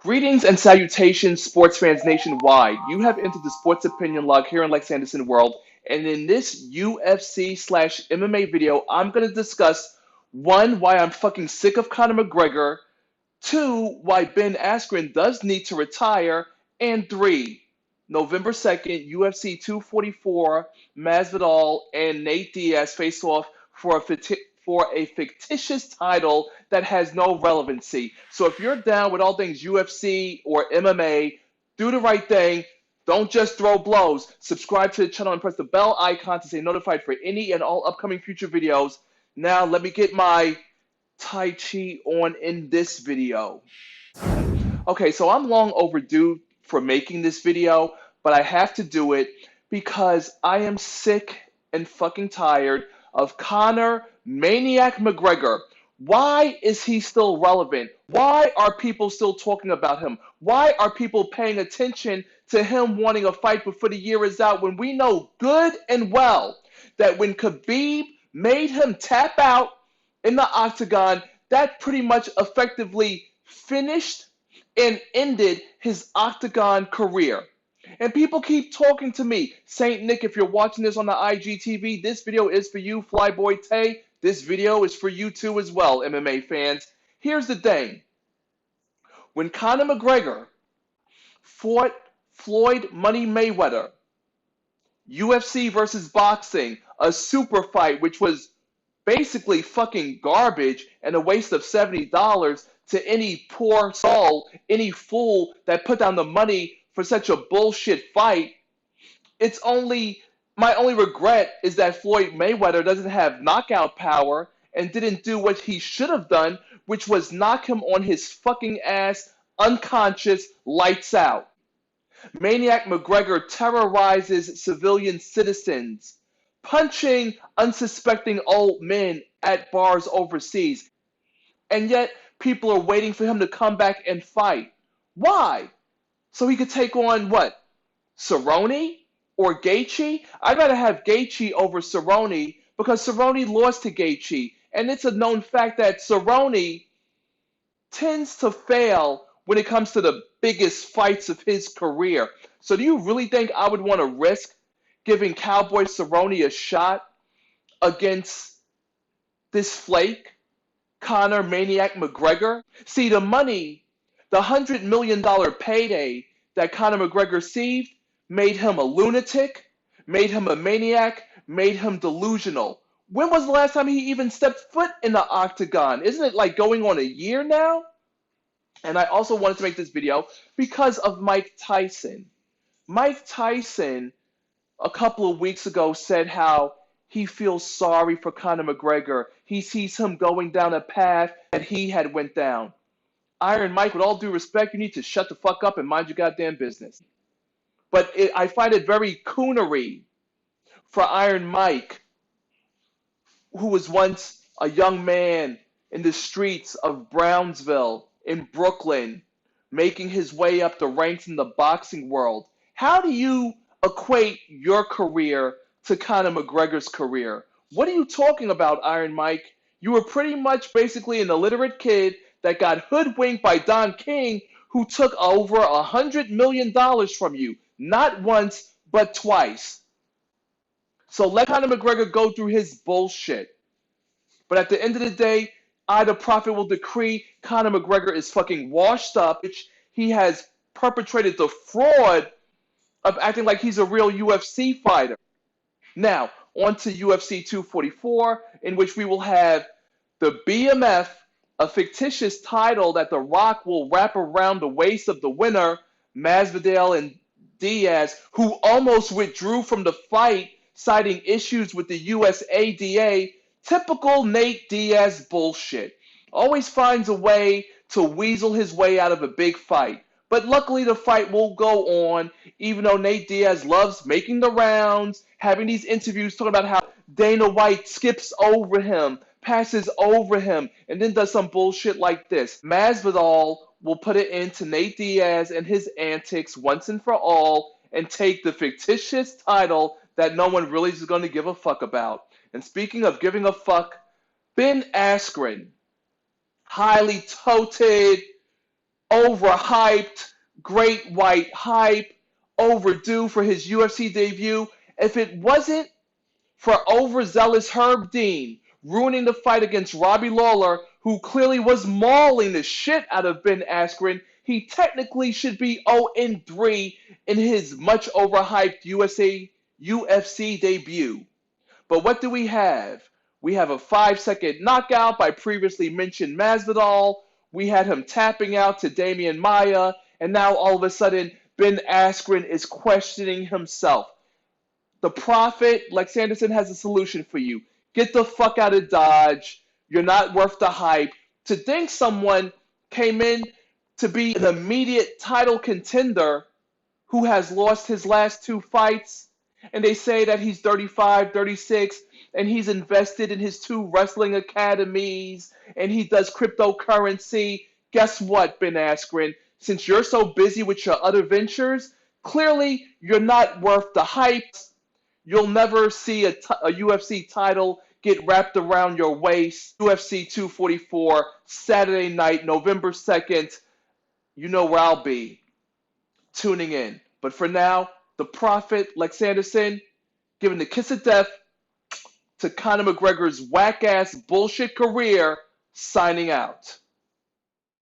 Greetings and salutations, sports fans nationwide. You have entered the Sports Opinion Log here in LexAnderson World, and in this UFC/slash MMA video, I'm going to discuss one, why I'm fucking sick of Conor McGregor, two, why Ben Askren does need to retire, and three, November 2nd, UFC 244, Masvidal and Nate Diaz face off for a fictitious title that has no relevancy. So if you're down with all things UFC or MMA, do the right thing. Don't just throw blows. Subscribe to the channel and press the bell icon to stay notified for any and all upcoming future videos. Now let me get my Tai Chi on in this video. Okay, so I'm long overdue for making this video, but I have to do it because I am sick and fucking tired of Conor Maniac McGregor. Why is he still relevant? Why are people still talking about him? Why are people paying attention to him wanting a fight before the year is out when we know good and well that when Khabib made him tap out in the octagon, that pretty much effectively finished and ended his octagon career. And people keep talking to me. Saint Nick, if you're watching this on the IGTV, this video is for you. Flyboy Tay, this video is for you too as well, MMA fans. Here's the thing. When Conor McGregor fought Floyd Money Mayweather, UFC versus boxing, a super fight which was basically fucking garbage and a waste of $70 to any poor soul, any fool that put down the money for such a bullshit fight. My only regret is that Floyd Mayweather doesn't have knockout power and didn't do what he should have done, which was knock him on his fucking ass, unconscious, lights out. Maniac McGregor terrorizes civilian citizens, punching unsuspecting old men at bars overseas. And yet, people are waiting for him to come back and fight. Why? So he could take on what? Cerrone or Gaethje? I'd rather have Gaethje over Cerrone because Cerrone lost to Gaethje. And it's a known fact that Cerrone tends to fail when it comes to the biggest fights of his career. So do you really think I would want to risk giving Cowboy Cerrone a shot against this flake, Conor Maniac McGregor? See, the money, the $100 million payday that Conor McGregor received made him a lunatic, made him a maniac, made him delusional. When was the last time he even stepped foot in the octagon? Isn't it like going on a year now? And I also wanted to make this video because of Mike Tyson. Mike Tyson, a couple of weeks ago, said how he feels sorry for Conor McGregor. He sees him going down a path that he had went down. Iron Mike, with all due respect, you need to shut the fuck up and mind your goddamn business. But I find it very coonery for Iron Mike, who was once a young man in the streets of Brownsville in Brooklyn, making his way up the ranks in the boxing world. How do you equate your career to Conor McGregor's career? What are you talking about, Iron Mike? You were pretty much basically an illiterate kid that got hoodwinked by Don King, who took over $100 million from you. Not once, but twice. So let Conor McGregor go through his bullshit. But at the end of the day, I, the prophet, will decree Conor McGregor is fucking washed up. He has perpetrated the fraud of acting like he's a real UFC fighter. Now, on to UFC 244, in which we will have the BMF, a fictitious title that The Rock will wrap around the waist of the winner, Masvidal and Diaz, who almost withdrew from the fight, citing issues with the USADA. Typical Nate Diaz bullshit. Always finds a way to weasel his way out of a big fight. But luckily the fight will go on, even though Nate Diaz loves making the rounds, having these interviews talking about how Dana White skips over him, passes over him, and then does some bullshit like this. Masvidal will put it into Nate Diaz and his antics once and for all and take the fictitious title that no one really is going to give a fuck about. And speaking of giving a fuck, Ben Askren, highly touted, overhyped, great white hype, overdue for his UFC debut. If it wasn't for overzealous Herb Dean ruining the fight against Robbie Lawler, who clearly was mauling the shit out of Ben Askren, he technically should be 0-3 in his much overhyped UFC debut. But what do we have? We have a 5-second knockout by previously mentioned Masvidal. We had him tapping out to Damian Maia. And now all of a sudden, Ben Askren is questioning himself. The Prophet, LexAnderson, has a solution for you. Get the fuck out of Dodge. You're not worth the hype. To think someone came in to be an immediate title contender who has lost his last 2 fights, and they say that he's 35, 36, and he's invested in his 2 wrestling academies, and he does cryptocurrency. Guess what, Ben Askren? Since you're so busy with your other ventures, clearly you're not worth the hype. You'll never see a UFC title get wrapped around your waist. UFC 244, Saturday night, November 2nd. You know where I'll be, tuning in. But for now, the Prophet, LexAnderson, giving the kiss of death to Conor McGregor's whack-ass bullshit career, signing out.